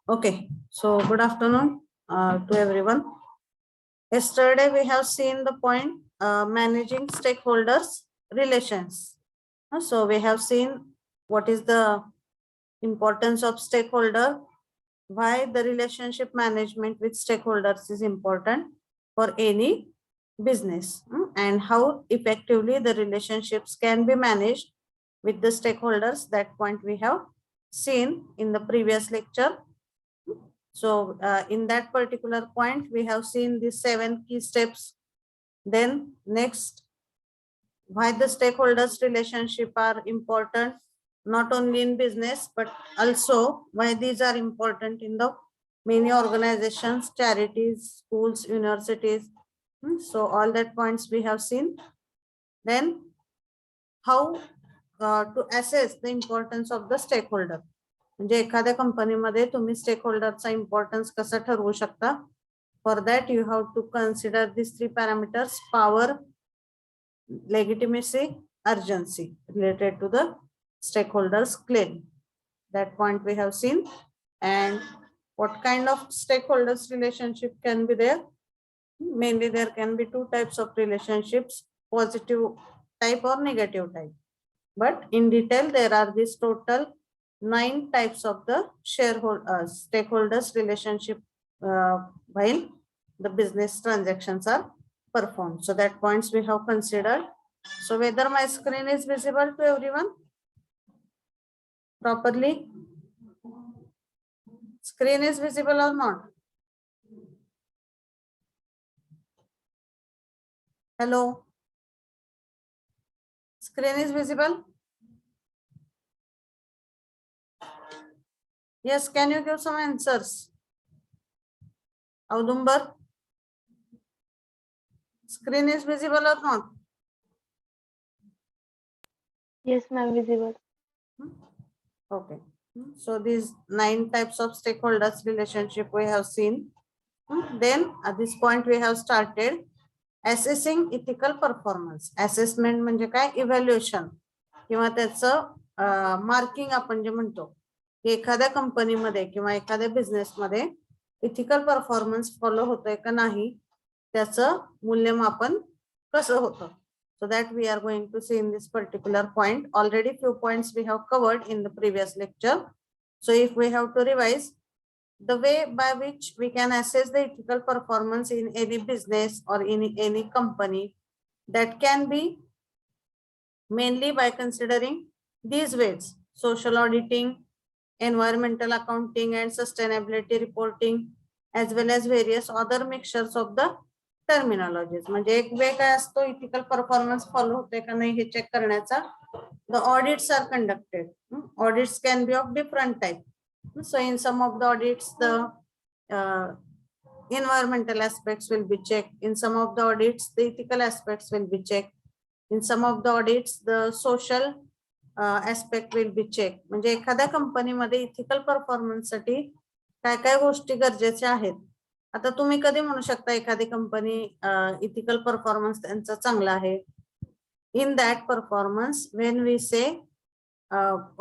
Okay, so good afternoon to everyone. Yesterday we have seen the point managing stakeholders relations. So we have seen what is the importance of stakeholder, why the relationship management with stakeholders is important for any business, and how effectively the relationships can be managed with the stakeholders. That point we have seen in the previous lecture. So in that particular point, we have seen the 7 key steps. Then next, why the stakeholders relationship are important, not only in business, but also why these are important in the many organizations, charities, schools, universities. So all that points we have seen. Then how to assess the importance of the stakeholder. म्हणजे एखाद्या कंपनीमध्ये तुम्ही स्टेकहोल्डरचा importance कसा ठरवू शकता. For that you have to consider this 3 parameters: power, legitimacy, urgency related to the stakeholders claim. That point we have seen. And what kind of stakeholders relationship can be there? Mainly there can be 2 types of relationships: positive type or negative type. But in detail there are these total 9 types of the stakeholders relationship while the business transactions are performed. So that points we have considered. So whether my screen is visible to everyone properly? Screen is visible or not? Hello? Screen is visible? Yes, can you give some answers? Audumbar? Screen is visible or not? Yes, ma'am, visible. Okay. So these 9 types of stakeholders relationship we have seen. Then at this point we have started assessing ethical performance. Assessment म्हणजे काय? Evaluation किंवा त्याचं marking आपण जे म्हणतो. एखाद्या कंपनीमध्ये किंवा एखाद्या बिझनेसमध्ये इथिकल परफॉर्मन्स फॉलो होतोय का नाही त्याचं मूल्यमापन कसं होतं. So that we are going to see in this particular point. Already few points we have covered in the previous lecture. So if we have to revise, the way by which we can assess the ethical performance in any business or in any company, that can be mainly by considering these ways: social auditing, environmental accounting and sustainability reporting, as well as various other mixtures of the terminologies. म्हणजे एक वे काय असतो ethical performance follow होते का नाही हे check करण्याचा. The audits are conducted. Audits can be of different type. So in some of the audits the environmental aspects will be checked. In some of the audits the ethical aspects will be checked. In some of the audits the social aspect will be checked. म्हणजे एखाद्या कंपनीमध्ये ethical performance साठी काय काय गोष्टी गरजेच्या आहेत. आता तुम्ही कधी म्हणू शकता एखादी कंपनी इथिकल परफॉर्मन्स त्यांचा चांगला आहे. In that performance, when we say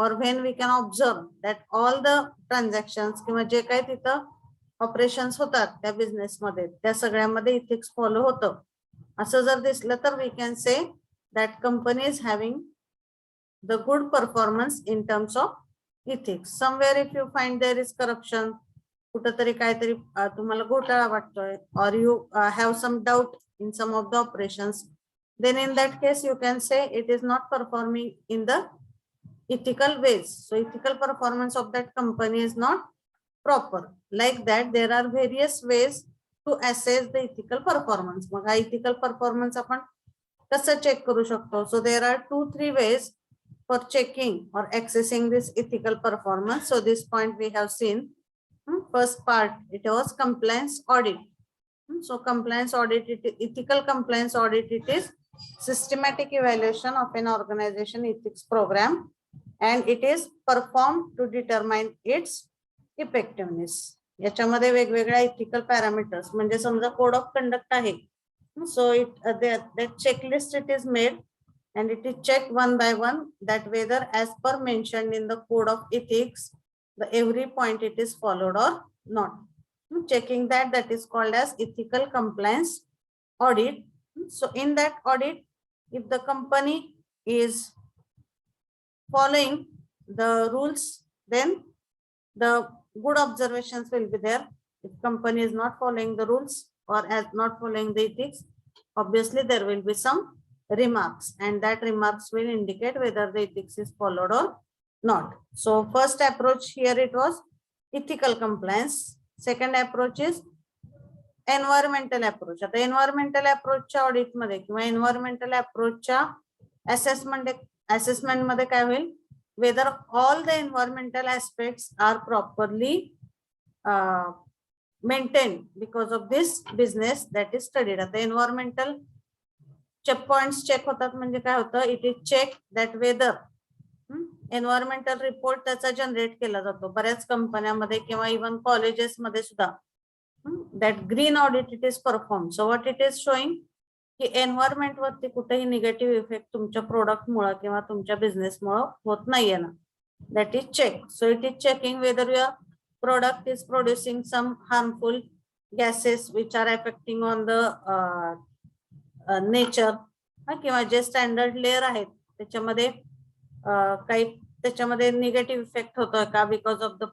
or when we can observe that all the transactions किंवा जे काही तिथं ऑपरेशन्स होतात त्या बिझनेस मध्ये त्या सगळ्यामध्ये इथिक्स फॉलो होतं असं जर दिसलं तर we can say that company is having the good performance in terms of ethics. Somewhere if you find there is corruption, कुठेतरी काहीतरी तुम्हाला घोटाळा वाटतोय, or you have some doubt in some of the operations, then in that case you can say it is not performing in the ethical ways. So ethical performance of that company is not proper. Like that there are various ways to assess the ethical performance. मग हा ethical performance आपण कसं check करू शकतो. So there are 2-3 ways for checking or accessing this ethical performance. So this point we have seen. First part, it was compliance audit. So compliance audit, ethical compliance audit, it is systematic evaluation of an organization ethics program, and it is performed to determine its effectiveness. याच्यामध्ये वेगवेगळ्या ethical parameters म्हणजे समजा code of conduct आहे. So that checklist it is made and it is checked one by one that whether as per mentioned in the code of ethics, the every point it is followed or not. Checking that is called as ethical compliance audit. So in that audit, if the company is following the rules, then the good observations will be there. If company is not following the rules or as not following the ethics, obviously there will be some remarks, and that remarks will indicate whether the ethics is followed or not. So first approach here it was ethical compliance. Second approach is environmental approach. आता environmental अप्रोचच्या audit मध्ये किंवा environmental अप्रोचच्या assessment मध्ये काय होईल, whether all the environmental aspects are properly maintain because of this business that is studied. आता environmental check points check होतात म्हणजे काय होतं, it is check that whether environmental report त्याचा जनरेट केला जातो बऱ्याच कंपन्यांमध्ये किंवा इव्हन कॉलेजेस मध्ये सुद्धा. that green audit it is performed. So what it is showing की एन्व्हायरमेंट वरती कुठेही निगेटिव्ह इफेक्ट तुमच्या प्रोडक्ट मुळे किंवा तुमच्या बिझनेस मुळे होत नाहीये ना, that is check. So it is checking whether your product is producing some harmful gases which are affecting on the nature, किंवा जे स्टँडर्ड लेअर आहेत त्याच्यामध्ये काही त्याच्यामध्ये निगेटिव्ह इफेक्ट होतोय का because of the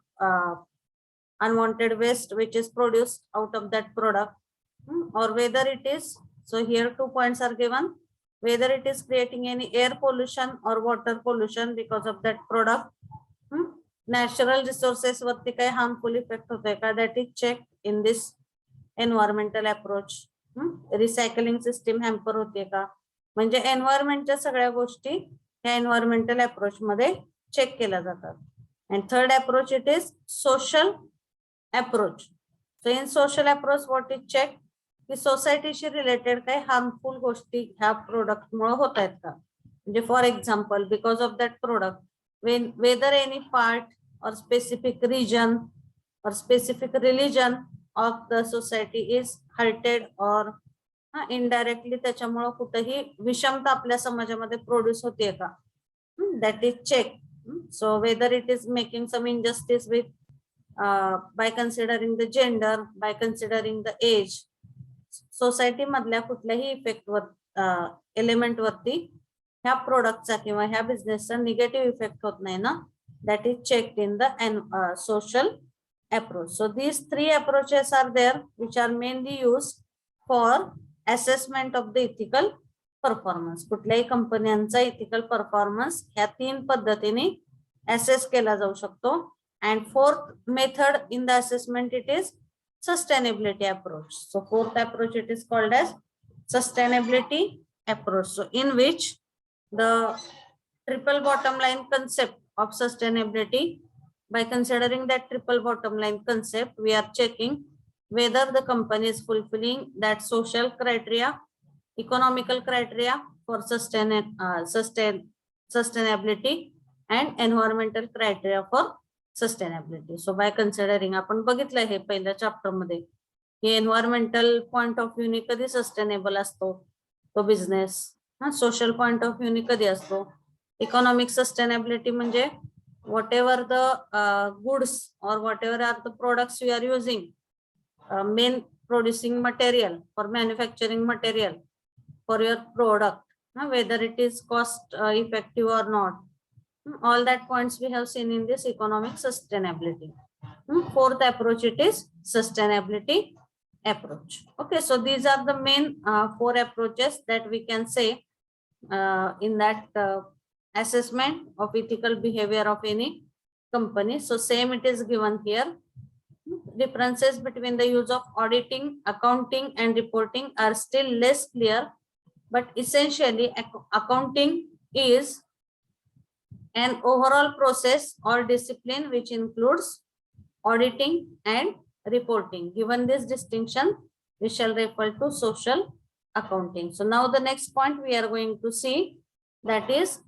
unwanted waste which is produced out of that product, or whether it is, so here 2 points are given, whether it is creating any air pollution or water pollution because of that product, natural resources वरती काही harmful effect होतोय का, that is checked in this environmental approach. Recycling system hamper होते का, म्हणजे एन्व्हायरमेंटच्या सगळ्या गोष्टी या एन्व्हायरमेंटल अप्रोच मध्ये चेक केल्या जातात. and third approach it is social approach. So in social approach what is checked की सोसायटीशी रिलेटेड काही हार्मफुल गोष्टी ह्या प्रोडक्ट मुळे होत आहेत का, म्हणजे for example because of that product whether any part or specific region or specific religion of the society is hurted or indirectly त्याच्यामुळे कुठेही विषमता आपल्या समाजामध्ये प्रोड्यूस होते का, that is check. So whether it is making some injustice with by considering the gender, by considering the age, society मधल्या कुठल्याही effect वर element वरती ह्या प्रोडक्टचा किंवा ह्या बिझनेसचा निगेटिव्ह इफेक्ट होत नाही ना, that is checked in the social approach. So these 3 approaches are there which are mainly use for assessment of the ethical performance. कुठल्याही कंपन्यांचा इथिकल परफॉर्मन्स ह्या 3 पद्धतीने असेस केला जाऊ शकतो. And fourth method in the assessment it is sustainability approach. So fourth approach it is called as sustainability approach. So in which the triple bottom line concept of sustainability, by considering that triple bottom line concept we are checking whether the company is fulfilling that social criteria, economical criteria for sustainability and environmental criteria for sustainability. So by considering आपण बघितलं हे पहिल्या chapter मध्ये की environmental point of व्ह्यूने कधी sustainable असतो तो business, social point of व्ह्यूने कधी असतो, इकॉनॉमिक सस्टेनेबिलिटी म्हणजे whatever the goods or whatever are the products you are using main producing material for manufacturing material for your product, whether it is cost effective or not. All that points we have seen in this economic sustainability. Fourth approach it is sustainability approach. Okay, so these are the main 4 approaches that we can say in that assessment of ethical behavior of any company. So same it is given here. Differences between the use of auditing, accounting and reporting are still less clear, but essentially accounting is an overall process or discipline which includes auditing and reporting. Given this distinction, we shall refer to social accounting. So now the next point we are going to see, that is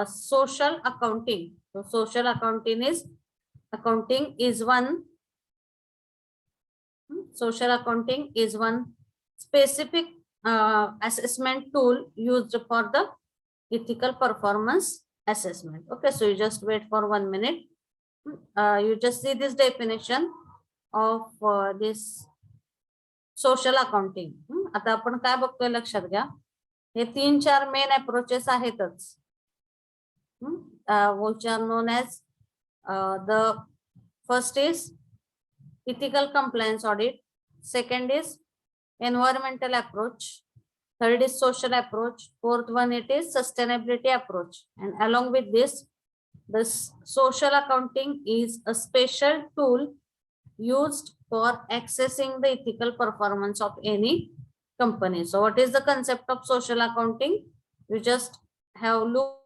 social accounting. So social accounting is one social accounting is one specific assessment tool used for the ethical performance assessment. Okay, so you just wait for 1 minute. You just see this definition of this social accounting. आता आपण काय बघतोय लक्षात घ्या, हे 3-4 main approaches आहेतच. which are known as the first is ethical compliance audit, second is environmental approach, third is social approach, fourth one it is sustainability approach, and along with this social accounting is a special tool used for assessing the ethical performance of any company. So what is the concept of social accounting? You just have look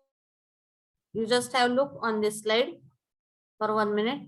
on this slide for 1 minute.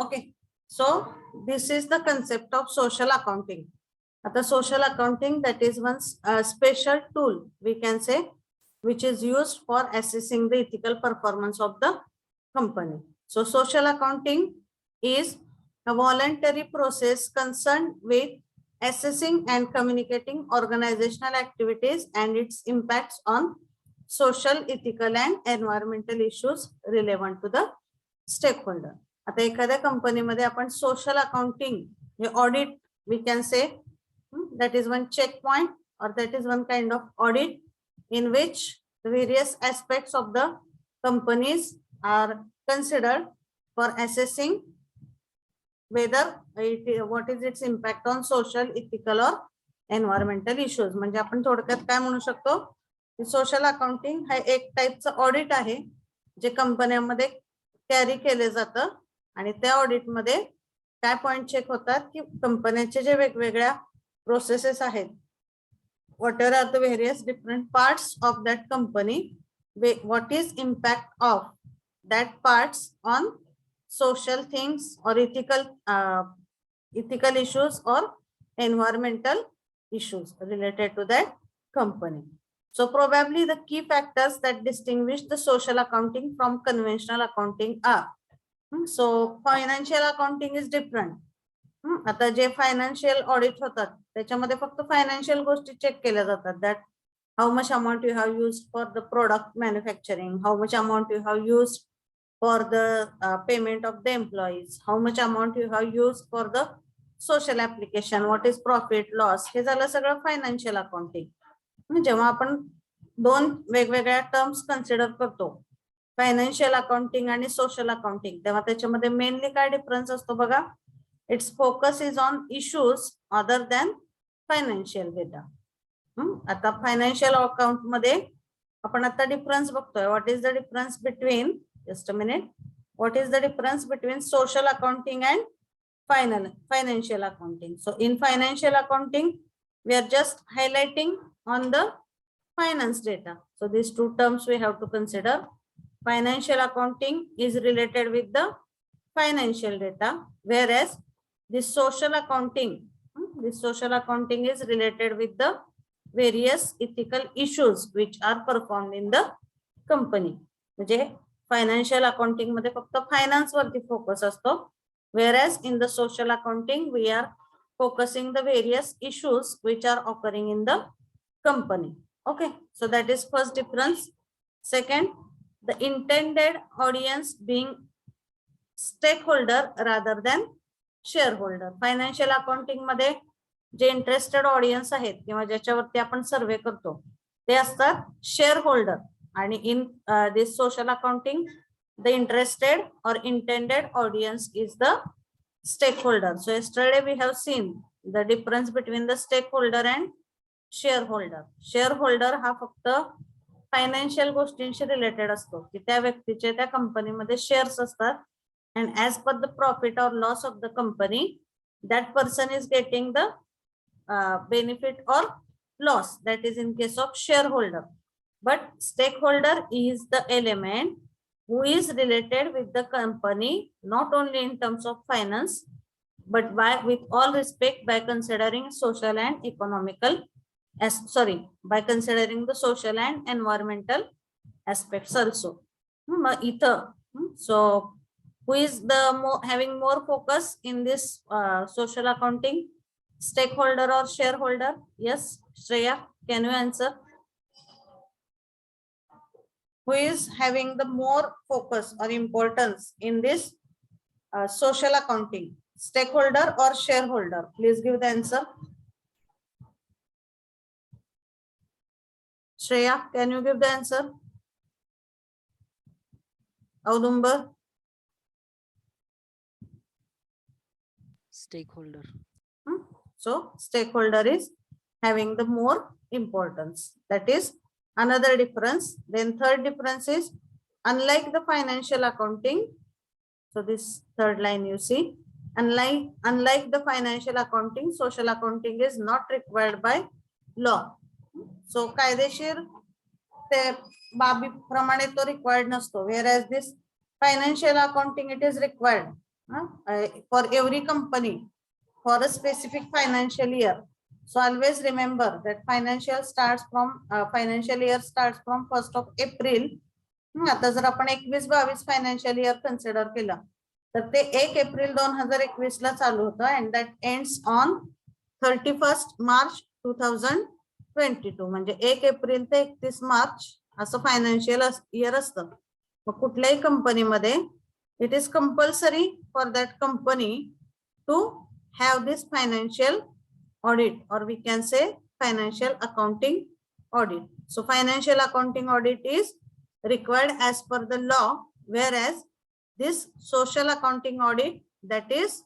Okay, so this is the concept of social accounting. आता social accounting, that is one special tool we can say, which is used for assessing the ethical performance of the company. So social accounting is a voluntary process concerned with assessing and communicating organizational activities and its impacts on social, ethical and environmental issues relevant to the stakeholder. आता एखाद्या कंपनीमध्ये आपण social accounting हे audit we can say that is one checkpoint or that is one kind of audit in which various aspects of the companies are considered for assessing whether what is its impact on social, ethical or environmental issues. म्हणजे आपण थोडक्यात काय म्हणू शकतो की social accounting हा एक टाइपचं audit आहे जे कंपन्यांमध्ये कॅरी केले जातं आणि त्या ऑडिट मध्ये काय पॉइंट चेक होतात की कंपन्यांचे जे वेगवेगळ्या प्रोसेसेस आहेत, whatever are the various different parts of that company, what is impact of that parts on social things or ethical issues or environmental issues related to that company. So probably the key factors that distinguish the social accounting from conventional accounting are, so financial accounting is different. आता जे financial audit होतात त्याच्यामध्ये फक्त financial गोष्टी check केल्या जातात, that how much amount you have used for the product manufacturing, how much amount you have used for the payment of the employees, how much amount you have used for the social application, what is profit loss, हे झालं सगळं financial accounting. जेव्हा आपण दोन वेगवेगळ्या terms consider करतो, financial accounting आणि social accounting, तेव्हा त्याच्यामध्ये मेनली काय डिफरन्स असतो बघा, its focus is on issues other than financial data. आता फायनान्शियल अकाउंट मध्ये आपण आता डिफरन्स बघतोय. What is the difference between, just a minute, what is the difference between social accounting and financial accounting? So in financial accounting we are just highlighting on the finance data. So these two terms we have to consider. Financial accounting is related with the financial data, whereas this social accounting is related with the various ethical issues which are performed in the company. म्हणजे financial accounting मध्ये फक्त finance वरती focus असतो, whereas in the social accounting we are focusing the various issues which are occurring in the company. Okay, so that is first difference. Second, the intended audience being stakeholder rather than shareholder. Financial accounting मध्ये जे interested audience आहेत किंवा ज्याच्यावरती आपण सर्वे करतो ते असतात share holder. आणि in this social accounting the interested or intended audience is the stakeholder. So yesterday we have seen the difference between the stakeholder and shareholder. Shareholder हा फक्त फायनान्शियल गोष्टींशी रिलेटेड असतो की त्या व्यक्तीचे त्या कंपनीमध्ये शेअर्स असतात and as per the profit or loss of the company that person is getting the benefit or loss. That is in case of shareholder. But stakeholder is the element who is related with the company not only in terms of finance but by with all respect by considering social and economical by considering the social and environmental aspects also. So who is the having more focus in this social accounting, stakeholder or shareholder? Yes, Shreya, can you answer? Who is having the more focus or importance in this social accounting, stakeholder or shareholder? Please give the answer. Shreya, can you give the answer? Audumbar? Stakeholder. So stakeholder is having the more importance. That is another difference. Then third difference is unlike the financial accounting. So this third line you see, unlike the financial accounting, social accounting is not required by law. So कायदेशीर ते बाबी प्रमाणे तो required नसतो. Whereas this financial accounting it is required for every company for a specific financial year. So always remember that financial year starts from 1st of April. आता जर आपण 21-22 financial year consider केलं तर ते 1 एप्रिल 2021 ला चालू होतं and that ends on 31st March 2022. म्हणजे 1 April ते 31 मार्च असं फायनान्शियल इयर असतं. मग कुठल्याही कंपनीमध्ये it is compulsory for that company to have this financial audit, or we can say financial accounting audit. So financial accounting audit is required as per the law, whereas this social accounting audit that is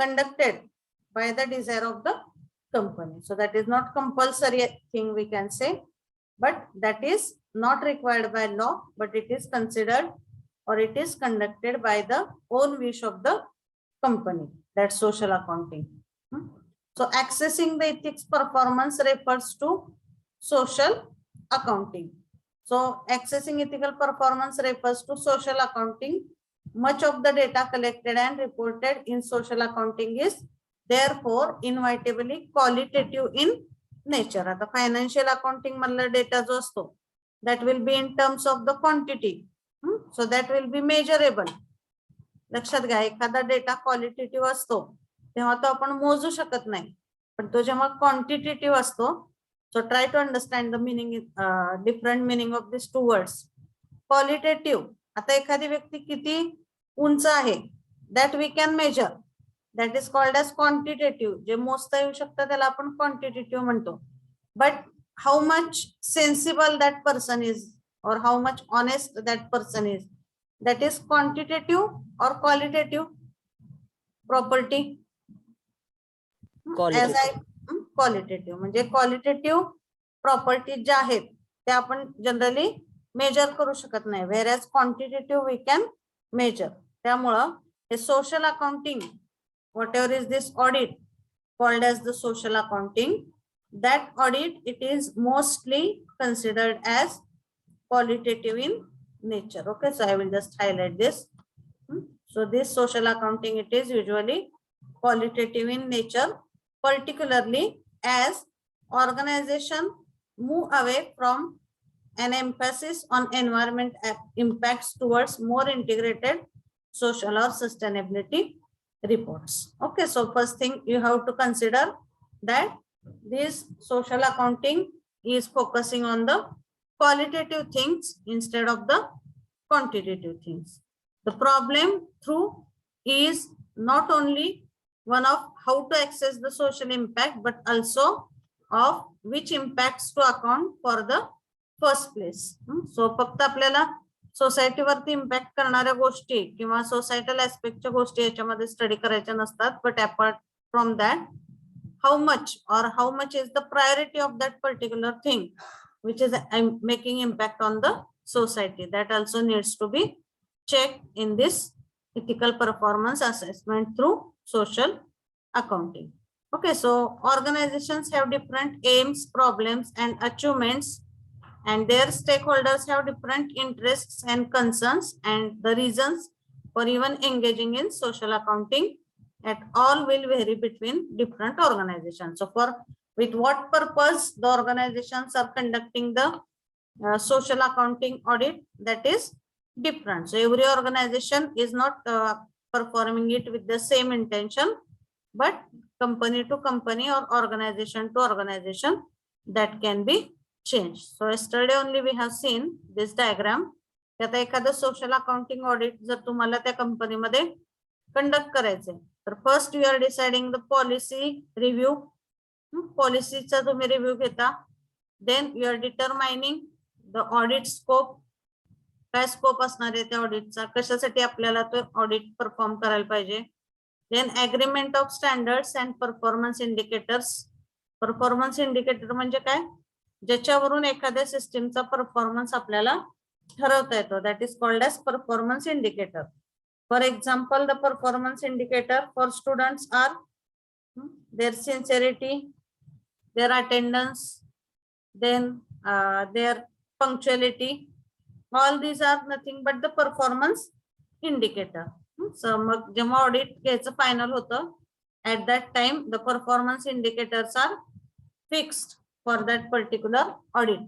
conducted by the desire of the company. So that is not compulsory thing we can say, but that is not required by law, but it is considered or it is conducted by the own wish of the company. That's social accounting. So accessing the ethics performance refers to social accounting. So accessing ethical performance refers to social accounting. Much of the data collected and reported in social accounting is therefore inevitably qualitative in nature. आता financial accounting मधला data जो असतो that will be in terms of the quantity. So that will be measurable. लक्षात घ्या, एखादा data qualitative असतो तेव्हा तो आपण मोजू शकत नाही, पण तो जेव्हा क्वांटिटेटिव्ह असतो. So try to understand the meaning, different meaning of this two words. Qualitative, आता एखादी व्यक्ती किती उंच आहे that we can measure, that is called as quantitative. जे मोजता येऊ शकतं त्याला आपण क्वांटिटेटिव्ह म्हणतो. But how much sensible that person is or how much honest that person is, that is quantitative or qualitative property? Qualitative. म्हणजे qualitative property ज्या आहेत त्या आपण जनरली मेजर करू शकत नाही, whereas quantitative we can measure. त्यामुळं हे social accounting, whatever is this audit called as the social accounting, that audit it is mostly considered as qualitative in nature. Okay, so I will just highlight this. So this social accounting it is usually qualitative in nature, particularly as organization move away from an emphasis on environment impacts towards more integrated social or sustainability reports. Okay, so first thing you have to consider that this social accounting is focusing on the qualitative things instead of the quantitative things. The problem through is not only one of how to access the social impact, but also of which impacts to account for the first place. So फक्त आपल्याला सोसायटीवरती impact करणाऱ्या गोष्टी किंवा societal ऍस्पेक्टच्या गोष्टी याच्यामध्ये study करायच्या नसतात, but apart from that how much is the priority of that particular thing which is making impact on the society, that also needs to be checked in this ethical performance assessment through social accounting. Okay, so organizations have different aims, problems and achievements, and their stakeholders have different interests and concerns, and the reasons for even engaging in social accounting at all will vary between different organizations. So for with what purpose the organizations are conducting the social accounting audit, that is different. So every organization is not performing it with the same intention, but company to company or organization to organization that can be changed. So yesterday only we have seen this diagram. आता एखादं social accounting audit जर तुम्हाला त्या कंपनीमध्ये conduct करायचंय तर first you are deciding the policy review, पॉलिसीचा तुम्ही रिव्ह्यू घेता. Then you are determining the audit scope, काय स्कोप असणार आहे त्या ऑडिटचा, कशासाठी आपल्याला तो ऑडिट परफॉर्म करायला पाहिजे. Then agreement of standards and performance indicators. Performance indicator म्हणजे काय, ज्याच्यावरून एखाद्या सिस्टीमचा परफॉर्मन्स आपल्याला ठरवता येतो, that is called as performance indicator. For example, the performance indicator for students are their sincerity, their attendance, then their punctuality. All these are nothing but the performance indicator. So मग जेव्हा audit घ्यायचं final होतं, at that time the performance indicators are fixed for that particular audit.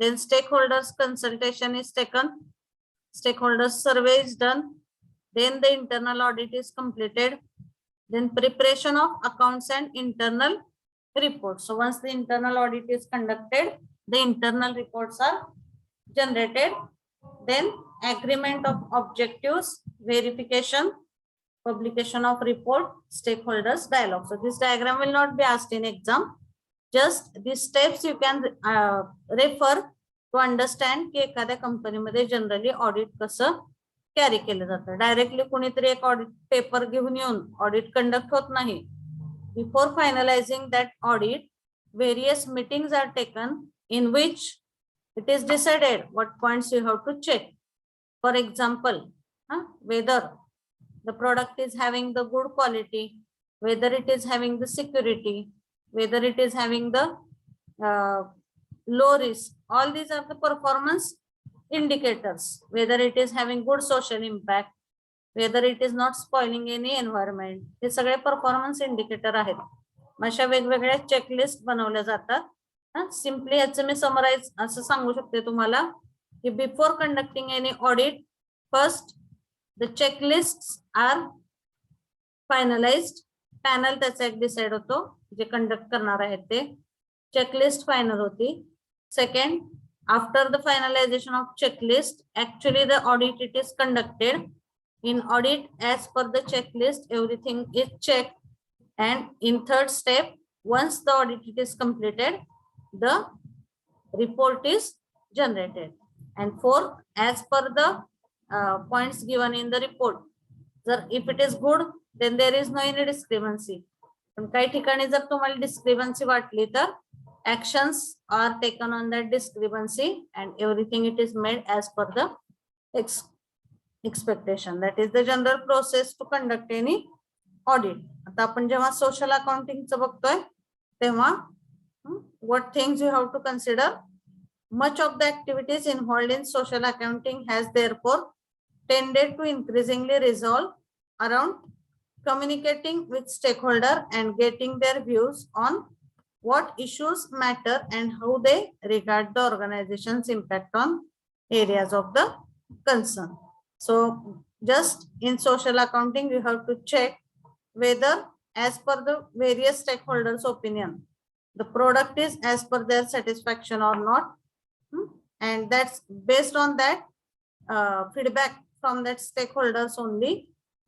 Then stakeholders consultation is taken. Stakeholders survey is done, then the internal audit is completed, then preparation of accounts and internal reports. So once the internal audit is conducted, the internal reports are generated, then agreement of objectives, verification, publication of report, stakeholders dialogue. So this diagram will not be asked in exam, just these steps you can refer to understand की एखाद्या कंपनीमध्ये generally audit कसं carry केलं जातं. Directly कोणीतरी एक audit paper घेऊन येऊन ऑडिट कंडक्ट होत नाही. Before finalising that audit, various meetings are taken in which it is decided what points you have to check. For example, whether the product is having the good quality, whether it is having the security, whether it is having the low risk. All these are the performance indicators. Whether it is having good social impact, whether it is not spoiling any environment. हे सगळे performance indicator आहेत. अशा वेगवेगळ्या checklist बनवल्या जातात. Simply याचं मी summarise असं सांगू शकते तुम्हाला की before conducting any audit, first the checklist are finalised. Panel त्याचा एक डिसाइड होतो जे कंडक्ट करणार आहेत ते. चेकलिस्ट फायनल होती. Second, after the finalization of checklist, actually the audit it is conducted. In audit, as per the checklist, everything is checked. And in third step, once the audit it is completed, the report is generated. And fourth, as per the points given in the report, if it is good, then there is no any discrepancy. पण काही ठिकाणी जर तुम्हाला discrepancy वाटली तर actions are taken on that discrepancy and everything it is made as per the expectation. That is the general process to conduct any audit. आता आपण जेव्हा सोशल अकाउंटिंगचं बघतोय तेव्हा what things you have to consider. Much of the activities involved in social accounting has therefore tended to increasingly resolve around communicating with stakeholder and getting their views on what issues matter and how they regard the organization's impact on areas of the concern. So just in social accounting, you have to check whether as per the various stakeholders' opinion, the product is as per their satisfaction or not. And that's based on that feedback from that stakeholders only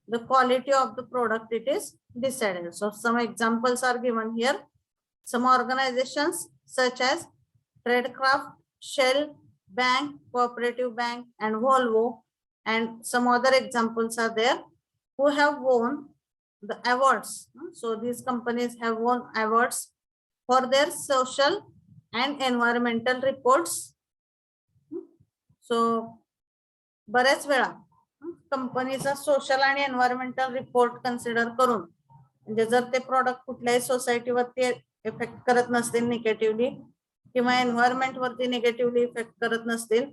the quality of the product it is decided. So some examples are given here. Some organizations such as Tradecraft, Shell, Bank, Cooperative Bank, and Volvo, and some other examples are there who have won the awards. So these companies have won awards for their social and environmental reports. So बऱ्याच वेळा कंपनीचा social आणि environmental report consider करून म्हणजे जर ते product कुठल्याही सोसायटीवरती effect करत नसतील निगेटिव्हली किंवा एन्व्हायरमेंट वरती निगेटिव्हली इफेक्ट करत नसतील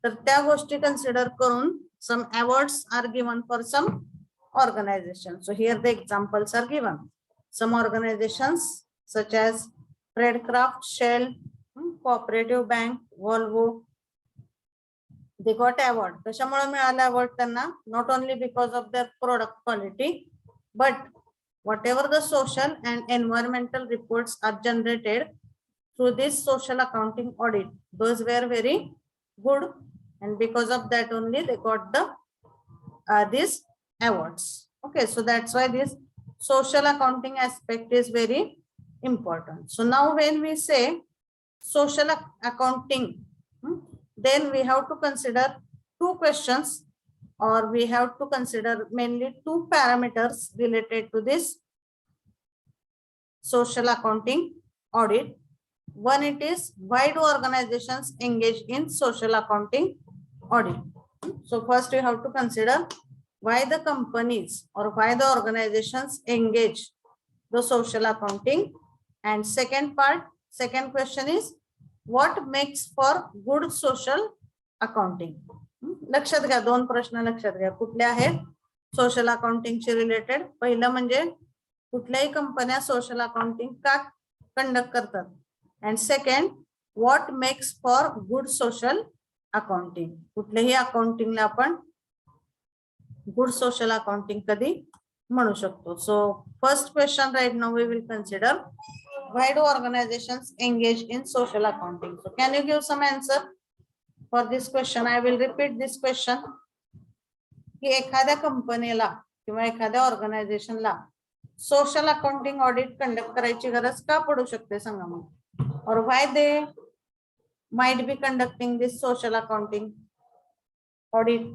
तर त्या गोष्टी कन्सिडर करून some awards are given for some organisation. So here the examples are given. Some organisations such as Tradecraft, Shell, cooperative bank, Volvo, they got award. कशामुळे मिळाला अवॉर्ड त्यांना? Not only because of their product quality, but whatever the social and environmental reports are generated through this social accounting audit, those were very good, and because of that only they got the these awards. Okay, so that's why this social accounting aspect is very important. So now when we say social accounting, then we have to consider two questions, or we have to consider mainly two parameters related to this social accounting audit. One, it is why do organizations engage in social accounting audit? So first we have to consider why the companies or why the organizations engage the social accounting, and second question is what makes for good social accounting. लक्षात घ्या, दोन प्रश्न लक्षात घ्या. कुठले आहेत social accounting चे related? पहिलं म्हणजे कुठल्याही कंपन्या सोशल अकाउंटिंग का कंडक्ट करतात, and second what makes for good social accounting. कुठल्याही अकाउंटिंगला आपण गुड सोशल अकाउंटिंग कधी म्हणू शकतो. So first question right now we will consider why do organizations engage in social accounting. So can you give some answer for this question? I will repeat this question. की एखाद्या कंपनीला किंवा एखाद्या ऑर्गनायझेशनला social accounting audit conduct करायची गरज का पडू शकते सांगा मग. और why they might be conducting this social accounting audit.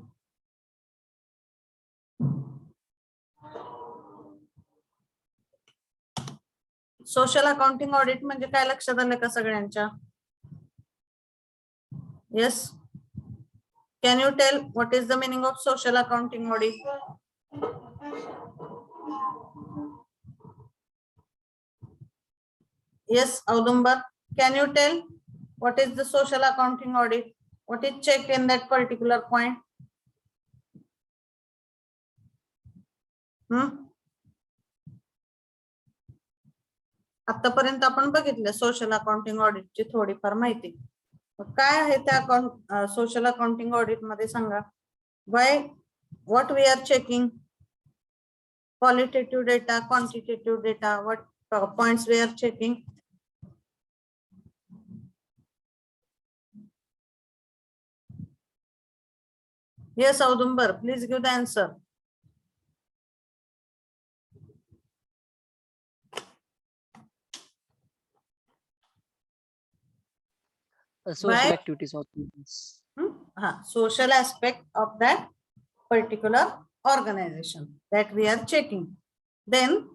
Social accounting audit म्हणजे काय लक्षात आलं का सगळ्यांच्या? Yes, can you tell what is the meaning of social accounting audit? Yes Audumbar, can you tell what is the social accounting audit? What is check in that particular point? आतापर्यंत आपण बघितलं social accounting ऑडिटची थोडीफार माहिती. काय आहे त्या social accounting audit मध्ये सांगा. What we are checking? Qualitative data, quantitative data, what points we are checking? Yes Audumbar, please give the answer. Social activities of business. Social aspect of that particular organization that we are checking. Then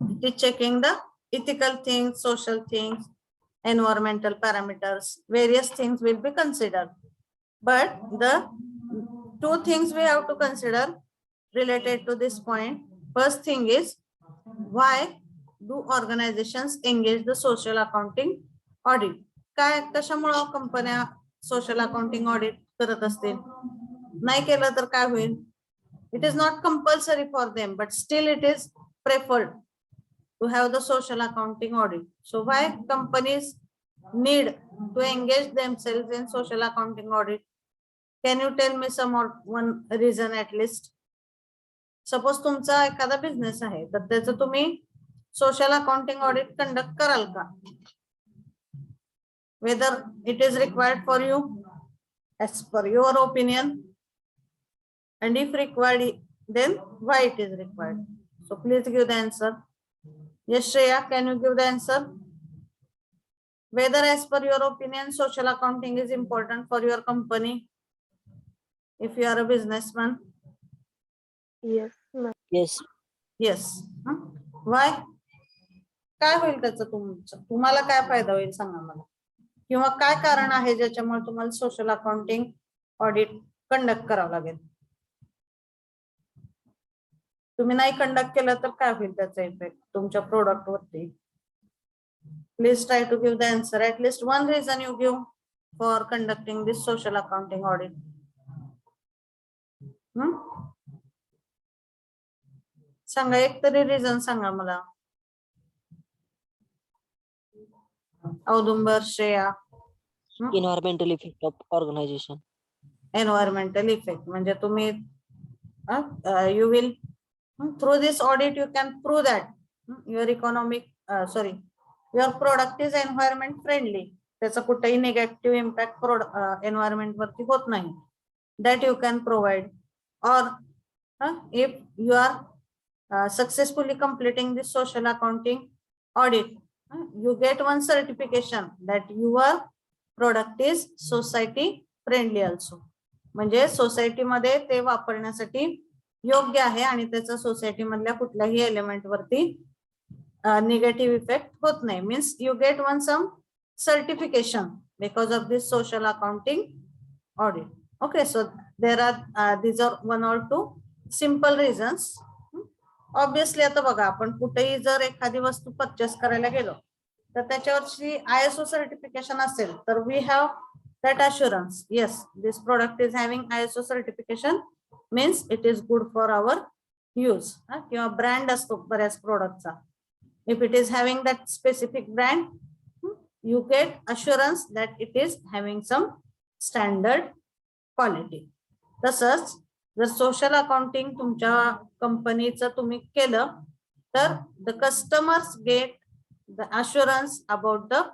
it is checking the ethical things, social things, environmental parameters, various things will be considered. But the two things we have to consider related to this point. First thing is why do organizations engage the social accounting audit? काय कशामुळे कंपन्या social accounting audit करत असतील? नाही केलं तर काय होईल? It is not compulsory for them, but still it is preferred to have the social accounting audit. So why companies need to engage themselves in social accounting audit? Can you tell me some one reason at least? Suppose तुमचा एखादा business आहे तर त्याचं तुम्ही social accounting audit conduct कराल का? Whether it is required for you as per your opinion? And if required, then why it is required. So please give the answer. Yes, Shreya, can you give the answer? Whether as per your opinion, social accounting is important for your company if you are a businessman? Yes, ma'am. Yes. Yes. Why? काय होईल त्याचं तुम्हाला काय फायदा होईल सांगा मला, किंवा काय कारण आहे ज्याच्यामुळे तुम्हाला सोशल अकाउंटिंग ऑडिट कंडक्ट करावं लागेल. तुम्ही नाही कंडक्ट केलं तर काय होईल त्याचा इफेक्ट तुमच्या प्रोडक्ट वरती. Please try to give the answer. At least one reason you give for conducting this social accounting audit. सांगा एक तरी रिझन सांगा मला. Audumbar, Shreya. Environmental effect of organization. Environmental effect म्हणजे तुम्ही you will through this audit you can prove that your your product is environment friendly. त्याचा कुठेही negative impact environment वरती होत नाही. that you can provide. or if you are successfully completing this social accounting audit, you get one certification that your product is society friendly also. म्हणजे society मध्ये ते वापरण्यासाठी योग्य आहे आणि त्याचा सोसायटी मधल्या कुठल्याही एलिमेंट वरती निगेटिव्ह इफेक्ट होत नाही. Means you get one some certification because of this social accounting audit. Okay, so there are these are one or two simple reasons. Obviously आता बघा, आपण कुठेही जर एखादी वस्तू परचेस करायला गेलो तर त्याच्यावरची ISO सर्टिफिकेशन असेल तर we have that assurance. Yes, this product is having ISO certification, means it is good for our use. किंवा ब्रँड असतो बऱ्याच प्रोडक्टचा. If it is having that specific brand, you get assurance that it is having some standard quality. तसंच जर social accounting तुमच्या कंपनीचं तुम्ही केलं तर the customers get the assurance about the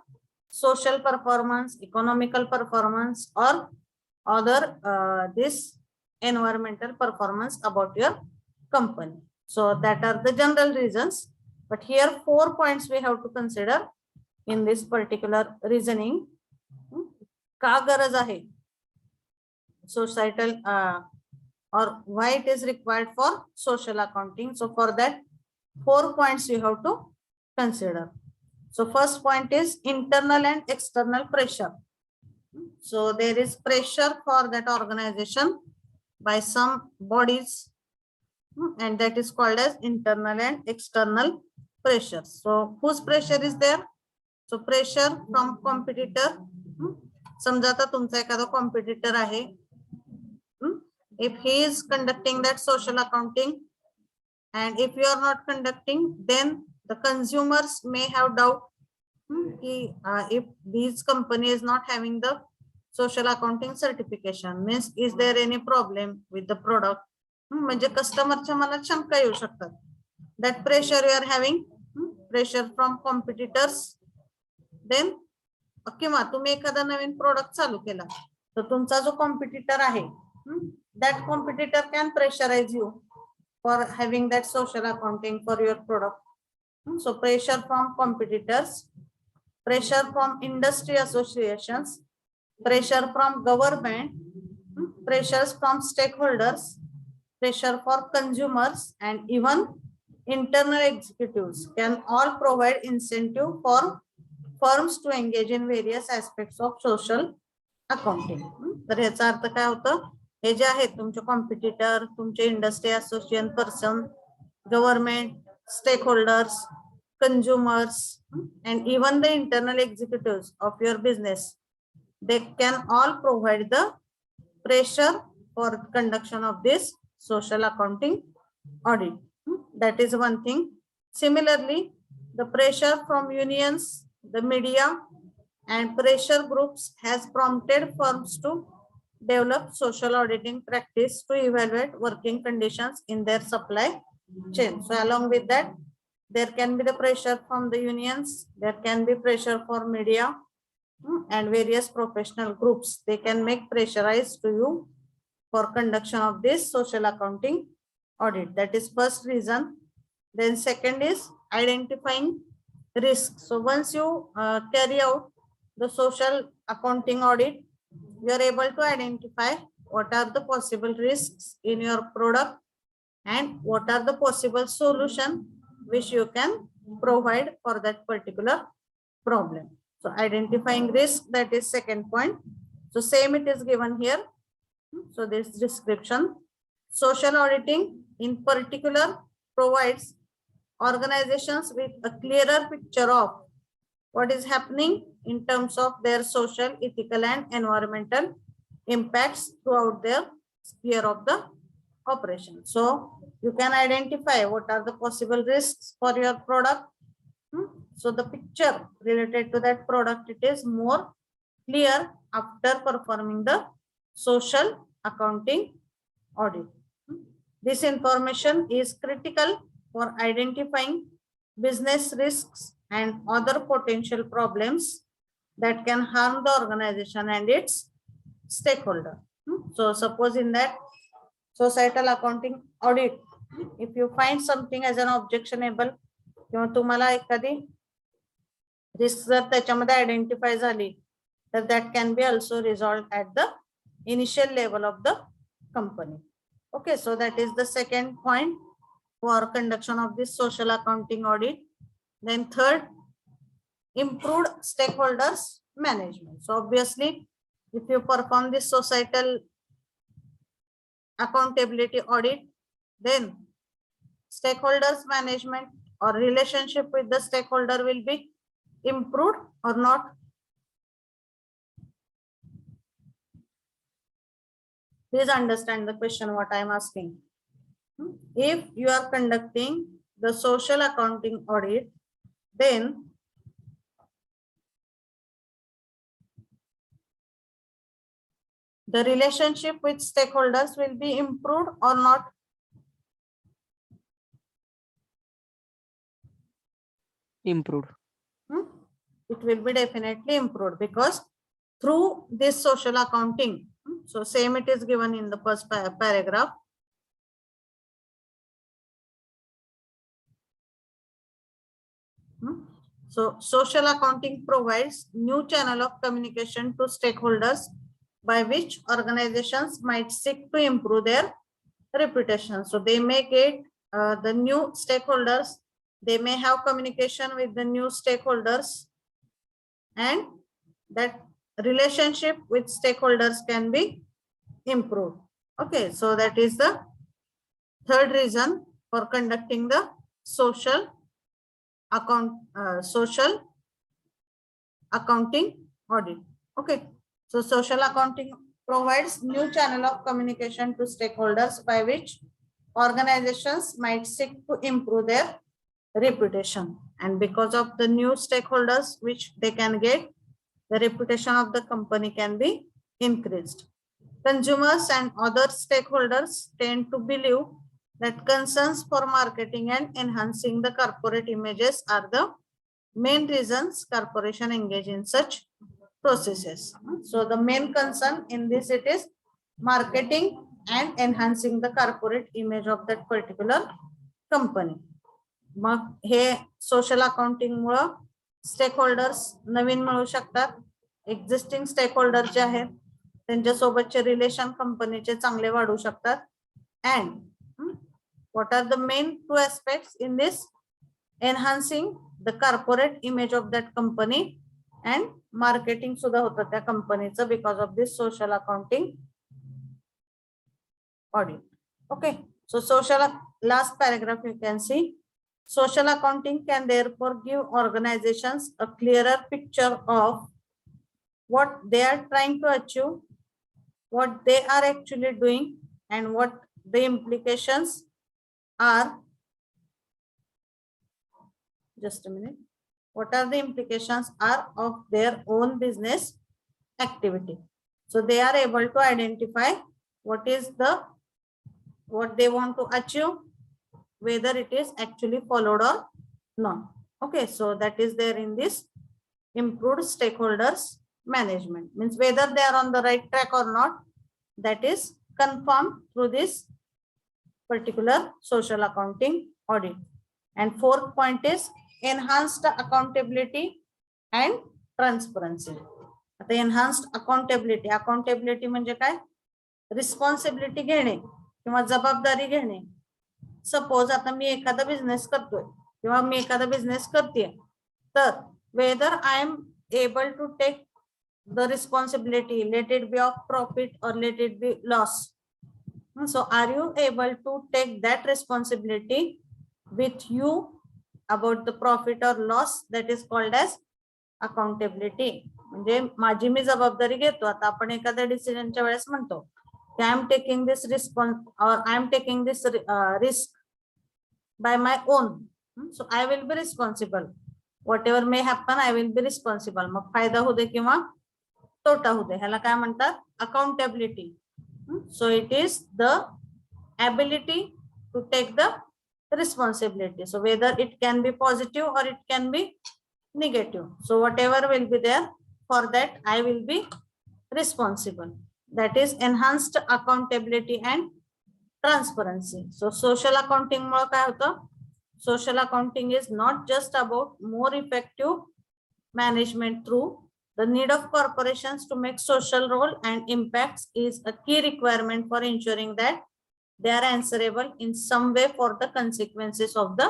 social performance, economical performance, or other this environmental performance about your company. So that are the general reasons, but here 4 points we have to consider in this particular reasoning. का गरज आहे societal or why it is required for social accounting. So for that 4 points you have to consider. So first point is internal and external pressure. So there is pressure for that organization by some bodies, and that is called as internal and external pressure. So whose pressure is there? So pressure from competitor. समजा आता तुमचा एखादा competitor आहे. If he is conducting that social accounting and if you are not conducting, then the consumers may have doubt if this company is not having the social accounting certification, means is there any problem with the product. म्हणजे कस्टमरच्या मनात शंका येऊ शकतात. that pressure you are having, pressure from competitors. then किंवा तुम्ही एखादा नवीन product चालू केला तर तुमचा जो कॉम्पिटिटर आहे that competitor can pressurize you for having that social accounting for your product. So pressure from competitors, pressure from industry associations, pressure from government, pressures from stakeholders, pressure for consumers, and even internal executives can all provide incentive for firms to engage in various aspects of social accounting. तर याचा अर्थ काय होतं, हे जे आहेत तुमचे competitor, तुमचे industry association person, government, stakeholders, consumers, and even the internal executives of your business, they can all provide the pressure for conduction of this social accounting audit. That is one thing. Similarly, the pressure from unions, the media, and pressure groups has prompted firms to develop social auditing practice to evaluate working conditions in their supply chain. So along with that, there can be the pressure from the unions, there can be pressure for media and various professional groups. They can make pressurized to you for conduction of this social accounting audit. That is first reason. Then second is identifying risks. So once you carry out the social accounting audit, you are able to identify what are the possible risks in your product and what are the possible solution which you can provide for that particular problem. So identifying risk, that is second point. So same it is given here. So this description, social auditing in particular provides organizations with a clearer picture of what is happening in terms of their social, ethical, and environmental impacts throughout their sphere of the operation. So you can identify what are the possible risks for your product. So the picture related to that product, it is more clear after performing the social accounting audit. This information is critical for identifying business risks and other potential problems that can harm the organization and its stakeholder. So suppose in that societal accounting audit, if you find something as an objectionable किंवा तुम्हाला एखादी risk जर त्याच्यामध्ये identify झाली तर that can be also resolved at the initial level of the company. Okay, so that is the second point for conduction of this social accounting audit. Then third, improved stakeholders management. So obviously, if you perform this societal accountability audit, then stakeholders management or relationship with the stakeholder will be improved or not. Please understand the question what I am asking. If you are conducting the social accounting audit, then the relationship with stakeholders will be improved or not? Improved. It will be definitely improved because through this social accounting, so same it is given in the first paragraph. So social accounting provides new channel of communication to stakeholders by which organizations might seek to improve their reputation. So they may get the new stakeholders, they may have communication with the new stakeholders, and that relationship with stakeholders can be improved. Okay, so that is the third reason for conducting the social accounting audit. Okay, so social accounting provides new channel of communication to stakeholders by which organizations might seek to improve their reputation, and because of the new stakeholders which they can get, the reputation of the company can be increased. Consumers and other stakeholders tend to believe that concerns for marketing and enhancing the corporate images are the main reasons corporation engage in such processes. So the main concern in this, it is marketing and enhancing the corporate image of that particular company. मग हे social accounting मुळे stakeholders नवीन मिळू शकतात, existing stakeholder जे आहेत त्यांच्यासोबतचे relation कंपनीचे चांगले वाढू शकतात. And what are the main two aspects in this? Enhancing the corporate image of that company and marketing सुद्धा होतं त्या कंपनीचं because of this social accounting audit. Okay, so social last paragraph you can see. Social accounting can therefore give organizations a clearer picture of what they are trying to achieve, what they are actually doing, and what the implications are. Just a minute. What are the implications are of their own business activity? So they are able to identify what they want to achieve, whether it is actually followed or not. Okay, so that is there in this improved stakeholders management, means whether they are on the right track or not, that is confirmed through this particular social accounting audit. And fourth point is enhanced accountability and transparency. आता enhanced accountability म्हणजे काय? Responsibility घेणे किंवा जबाबदारी घेणे. Suppose आता मी एखादा business करतोय किंवा मी एखादा बिझनेस करते, तर whether I am able to take the responsibility, let it be of profit or let it be loss. So are you able to take that responsibility with you about the profit or loss? That is called as accountability. म्हणजे माझी मी जबाबदारी घेतो. आता आपण एखाद्या डिसिजनच्या वेळेस म्हणतो की I am taking this response or I am taking this risk by my own. So I will be responsible. Whatever may happen, I will be responsible. मग फायदा होऊ दे किंवा तोटा होऊ दे, ह्याला काय म्हणतात? Accountability. So it is the ability to take the responsibility. So whether it can be positive or it can be negative. So whatever will be there, for that I will be responsible. That is enhanced accountability and transparency. So social accounting मुळे काय होतं? Social accounting is not just about more effective management through the need of corporations to make social role and impacts is a key requirement for ensuring that they are answerable in some way for the consequences of the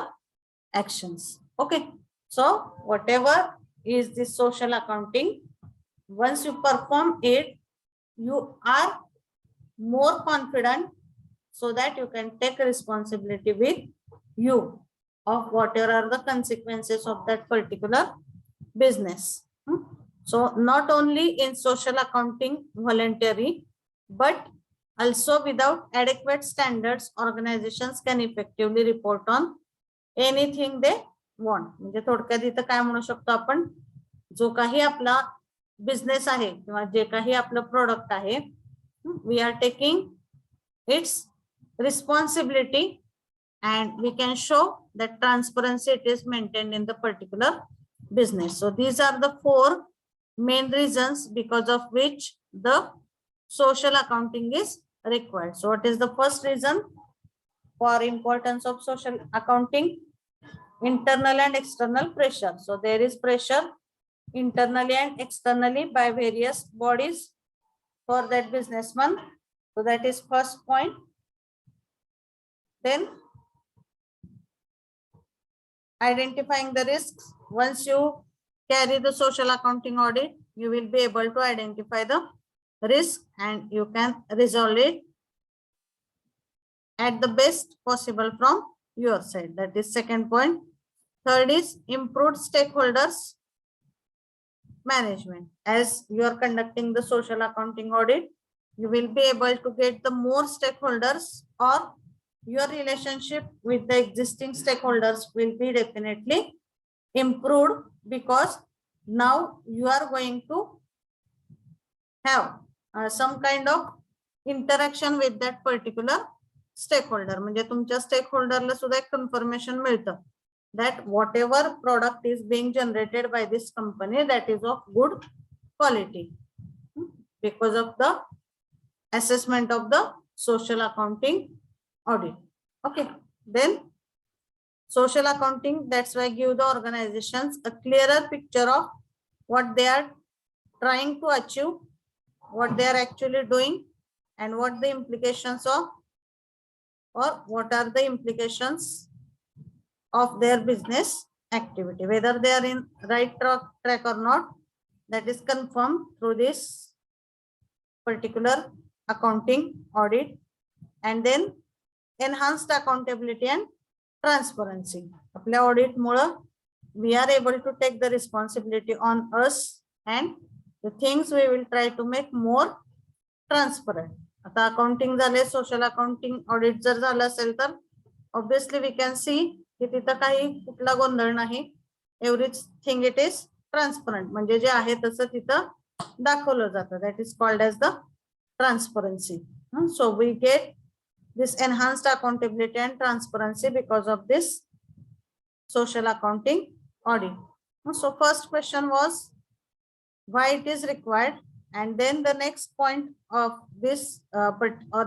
actions. Okay, so whatever is this social accounting, once you perform it, you are more confident so that you can take responsibility with you of whatever are the consequences of that particular business. So not only in social accounting voluntary, but also without adequate standards, organizations can effectively report on anything they want. म्हणजे थोडक्यात इथं काय म्हणू शकतो आपण, जो काही आपला बिझनेस आहे किंवा जे काही आपलं प्रोडक्ट आहे, we are taking its responsibility and we can show that transparency it is maintained in the particular business. So these are the four main reasons because of which the social accounting is required. So what is the first reason for importance of social accounting? Internal and external pressure. So there is pressure internally and externally by various bodies for that businessman. So that is first point. Then identifying the risks. Once you carry the social accounting audit, you will be able to identify the risk and you can resolve it at the best possible from your side. That is second point. Third is improved stakeholders management. As you are conducting the social accounting audit, you will be able to get the more stakeholders, or your relationship with the existing stakeholders will be definitely improved, because now you are going to have some kind of interaction with that particular stakeholder. म्हणजे तुमच्या स्टेकहोल्डरला सुद्धा एक conformation मिळतं that whatever product is being generated by this company, that is of good quality because of the assessment of the social accounting audit. Okay, then social accounting, that's why give the organizations a clearer picture of what they are trying to achieve, what they are actually doing, and what the implications of, or what are the implications of their business activity, whether they are in right track or not. That is confirmed through this particular accounting audit. And then enhanced accountability and transparency. आपल्या audit Mule we are able to take the responsibility on us, and the things we will try to make more transparent. आता accounting झाले, social accounting audit जर झालं असेल तर obviously we can see की तिथं काही कुठला गोंधळ नाही. Everything it is transparent. म्हणजे जे आहे तसं तिथं दाखवलं जातं. That is called as the transparency. So we get this enhanced accountability and transparency because of this social accounting audit. So first question was why it is required. And then the next point of this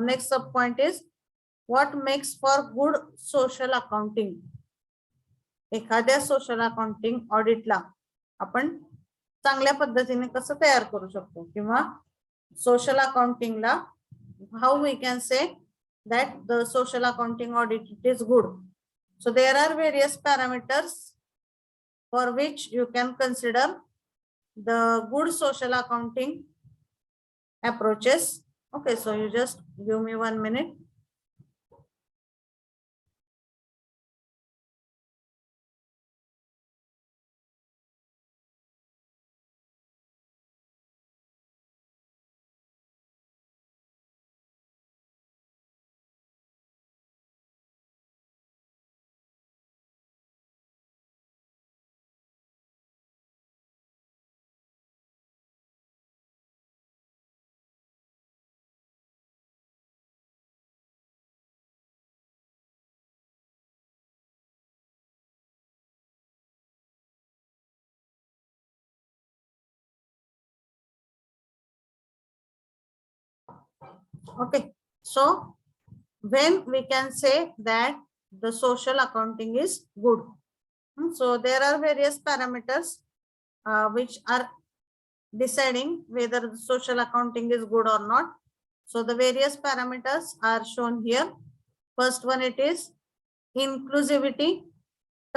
next sub point is what makes for good social accounting. एखाद्या social accounting ऑडिटला आपण चांगल्या पद्धतीने कसं तयार करू शकतो किंवा social अकाउंटिंगला how we can say that the social accounting audit is good. So there are various parameters for which you can consider the good social accounting approaches. Okay, so you just give me 1 minute. Okay, so when we can say that the social accounting is good. So there are various parameters which are deciding whether the social accounting is good or not. So the various parameters are shown here. First one, it is inclusivity,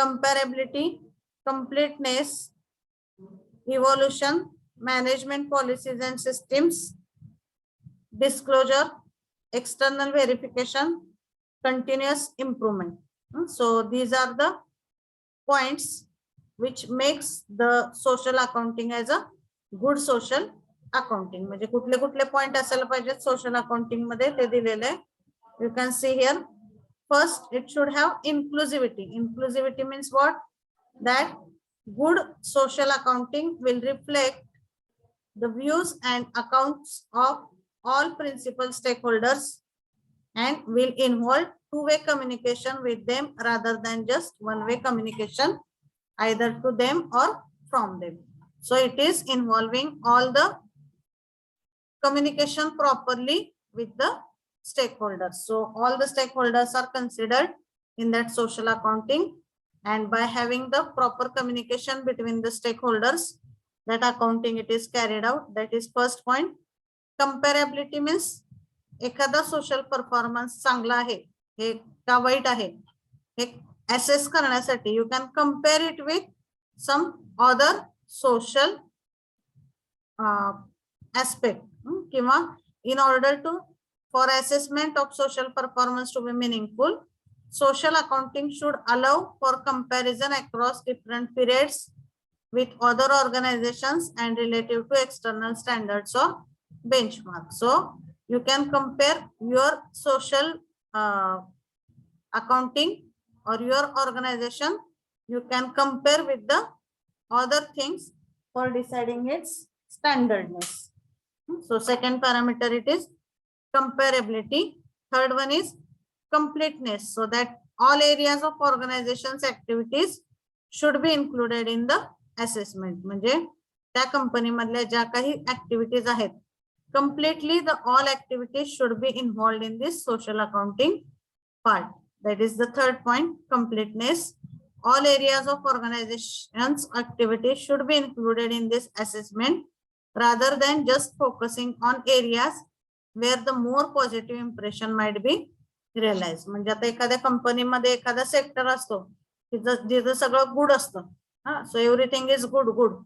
comparability, completeness, evolution, management policies and systems, disclosure, external verification, continuous improvement. So these are the points which makes the social accounting as a good social accounting. म्हणजे कुठले कुठले point असायला पाहिजेत social accounting मध्ये ते दिलेले आहे. You can see here. First, it should have inclusivity. Inclusivity means what? That good social accounting will reflect the views and accounts of all principal stakeholders and will involve two-way communication with them rather than just one-way communication either to them or from them. So it is involving all the communication properly with the stakeholders. So all the stakeholders are considered in that social accounting, and by having the proper communication between the stakeholders, that accounting it is carried out. That is first point. Comparability means एखादा social performance चांगला आहे हे का वाईट आहे हे assess करण्यासाठी you can compare it with some other social aspect किंवा in order to for assessment of social performance to be meaningful, social accounting should allow for comparison across different periods with other organizations and relative to external standards or benchmark. So you can compare your social accounting or your organization, you can compare with the other things for deciding its standardness. So second parameter it is comparability. Third one is completeness, so that all areas of organization's activities should be included in the assessment. म्हणजे त्या company मधल्या ज्या काही activities आहेत completely the all activities should be involved in this social accounting part. That is the third point, completeness. All areas of organization's activities should be included in this assessment rather than just focusing on areas where the more positive impression might be realized. म्हणजे आता एखाद्या कंपनीमध्ये एखादा sector असतो जिथं सगळं good असतं, so everything is good.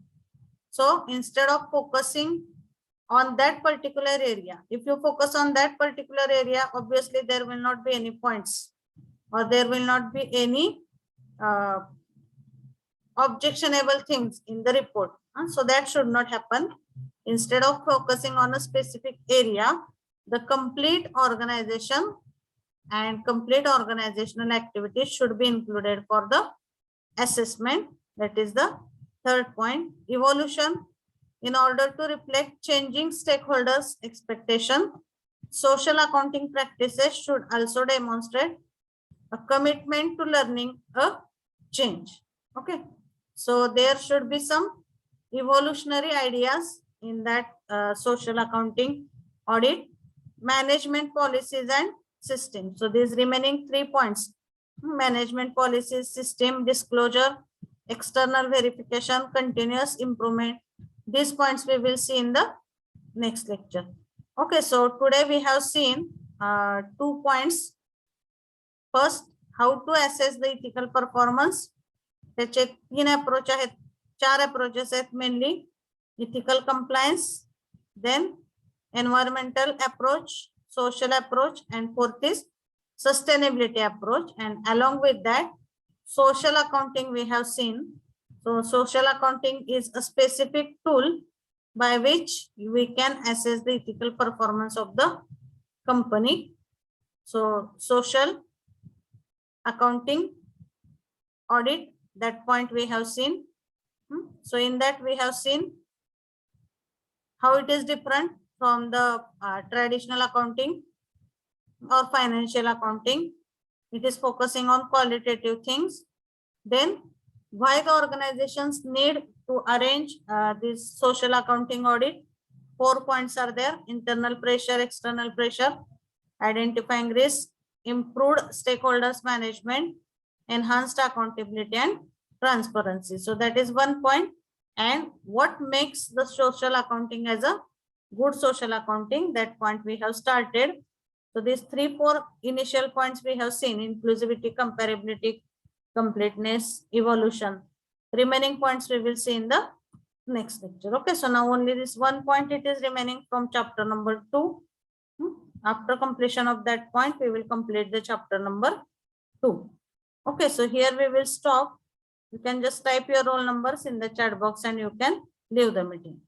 So instead of focusing on that particular area, if you focus on that particular area, obviously there will not be any points or there will not be any objectionable things in the report. So that should not happen. Instead of focusing on a specific area, the complete organization and complete organizational activities should be included for the assessment. That is the third point. Evolution. In order to reflect changing stakeholders' expectation, social accounting practices should also demonstrate a commitment to learning a change. Okay, so there should be some evolutionary ideas in that social accounting audit? Management policies and system. So these remaining 3 points: management policies, system, disclosure, external verification, continuous improvement. These points we will see in the next lecture. Okay, so today we have seen 2 points. First, how to assess the ethical performance. त्याचे 3 approach आहेत, 4 approaches आहेत mainly. ethical compliance, then environmental approach, social approach, and fourth is sustainability approach. And along with that, social accounting we have seen. So social accounting is a specific tool by which we can assess the ethical performance of the company. So social accounting audit, that point we have seen. So in that we have seen how it is different from the traditional accounting or financial accounting. It is focusing on qualitative things. Then why the organizations need to arrange this social accounting audit. 4 points are there: internal pressure, external pressure, identifying risk, improved stakeholders management, enhanced accountability and transparency. So that is 1 point. And what makes the social accounting as a good social accounting, that point we have started. So these 3-4 initial points we have seen: inclusivity, comparability, completeness, evolution. Remaining points we will see in the next lecture. Okay, so now only this 1 point it is remaining from chapter number 2. After completion of that point, we will complete the chapter number 2. Okay, so here we will stop. You can just type your roll numbers in the chat box and you can leave the meeting.